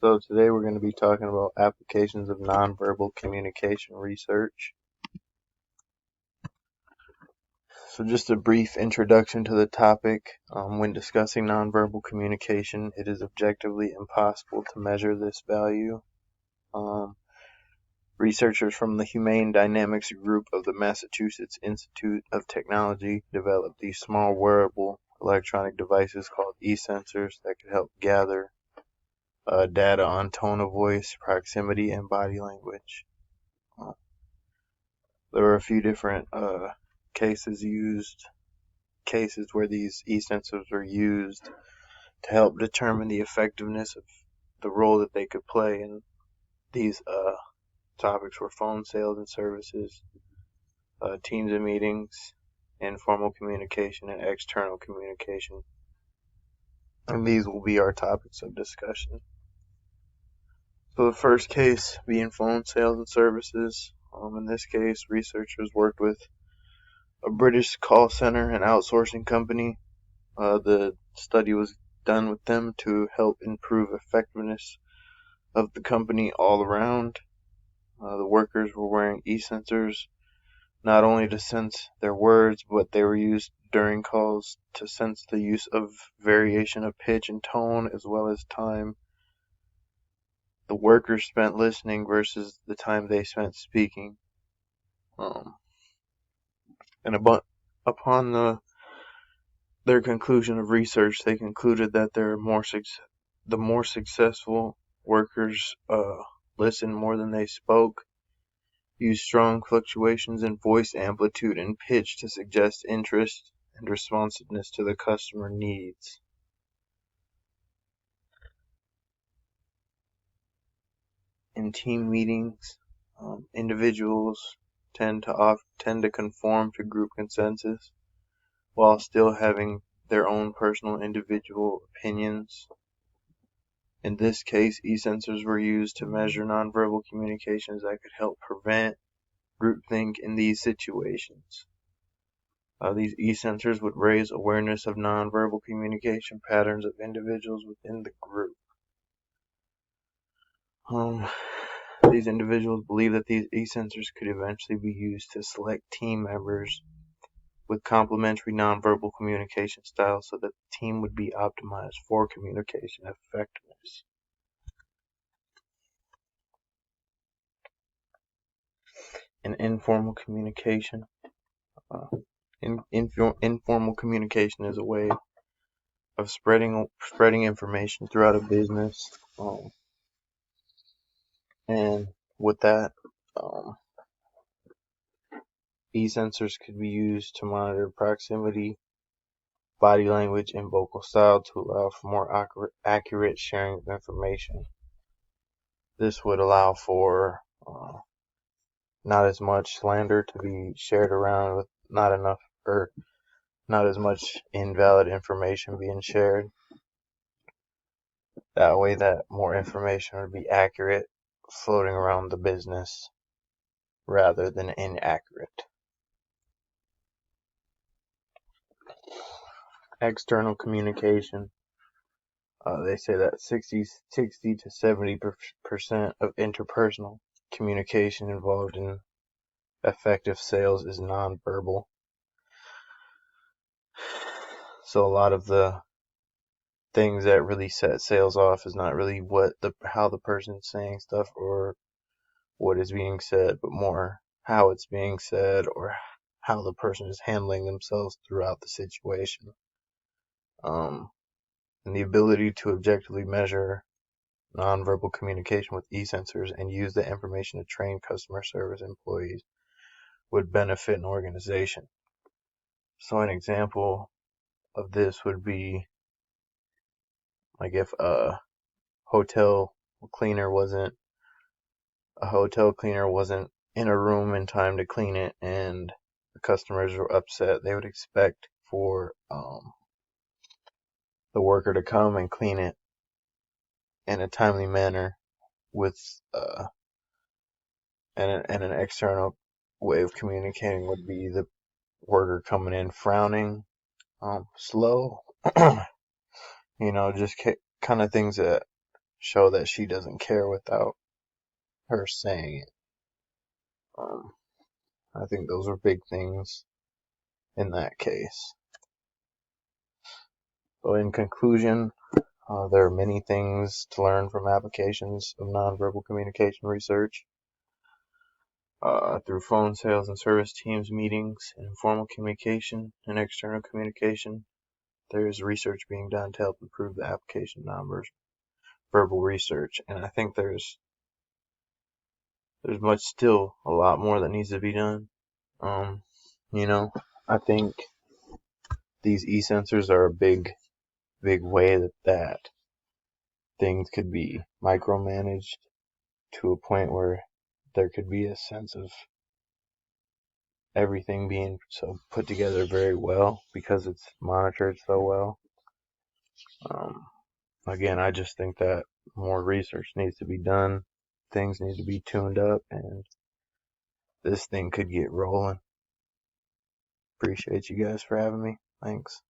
So today we're going to be talking about applications of nonverbal communication research. So just a brief introduction to the topic. When discussing nonverbal communication, it is objectively impossible to measure this value. Researchers from the Humane Dynamics Group of the Massachusetts Institute of Technology developed these small wearable electronic devices called e-sensors that could help gather data on tone of voice, proximity, and body language. There were a few different cases where these e-sensors were used to help determine the effectiveness of the role that they could play. And these topics were phone sales and services, teams and meetings, informal communication, and external communication. And these will be our topics of discussion. So the first case being phone sales and services. In this case, researchers worked with a British call center and outsourcing company. The study was done with them to help improve effectiveness of the company all around. The workers were wearing e-sensors not only to sense their words, but they were used during calls to sense the use of variation of pitch and tone as well as time the workers spent listening versus the time they spent speaking. And upon their conclusion of research, they concluded that the more successful workers listened more than they spoke, used strong fluctuations in voice amplitude and pitch to suggest interest and responsiveness to the customer needs. In team meetings, individuals tend to conform to group consensus while still having their own personal individual opinions. In this case, e-sensors were used to measure nonverbal communications that could help prevent groupthink in these situations. These e-sensors would raise awareness of nonverbal communication patterns of individuals within the group. These individuals believe that these e-sensors could eventually be used to select team members with complementary nonverbal communication styles so that the team would be optimized for communication effectiveness. In informal communication, informal communication is a way of spreading information throughout a business. And with that, e-sensors could be used to monitor proximity, body language, and vocal style to allow for more accurate sharing of information. This would allow for not as much slander to be shared around with not as much invalid information being shared. That way that more information would be accurate floating around the business rather than inaccurate. External communication. They say that 60 to 70% of interpersonal communication involved in effective sales is nonverbal. So a lot of the things that really set sales off is not really how the person's saying stuff or what is being said, but more how it's being said or how the person is handling themselves throughout the situation. And the ability to objectively measure nonverbal communication with e-sensors and use the information to train customer service employees would benefit an organization. So an example of this would be like if a hotel cleaner wasn't in a room in time to clean it and the customers were upset, they would expect for the worker to come and clean it in a timely manner with and an external way of communicating would be the worker coming in frowning, slow, just kind of things that show that she doesn't care without her saying it. I think those are big things in that case. So in conclusion, there are many things to learn from applications of nonverbal communication research. Through phone sales and service teams meetings, informal communication, and external communication, there is research being done to help improve the application of nonverbal research. And I think there's still a lot more that needs to be done. I think these e-sensors are a big way that things could be micromanaged to a point where there could be a sense of everything being so put together very well because it's monitored so well. Again, I just think that more research needs to be done. Things need to be tuned up, and this thing could get rolling. Appreciate you guys for having me. Thanks.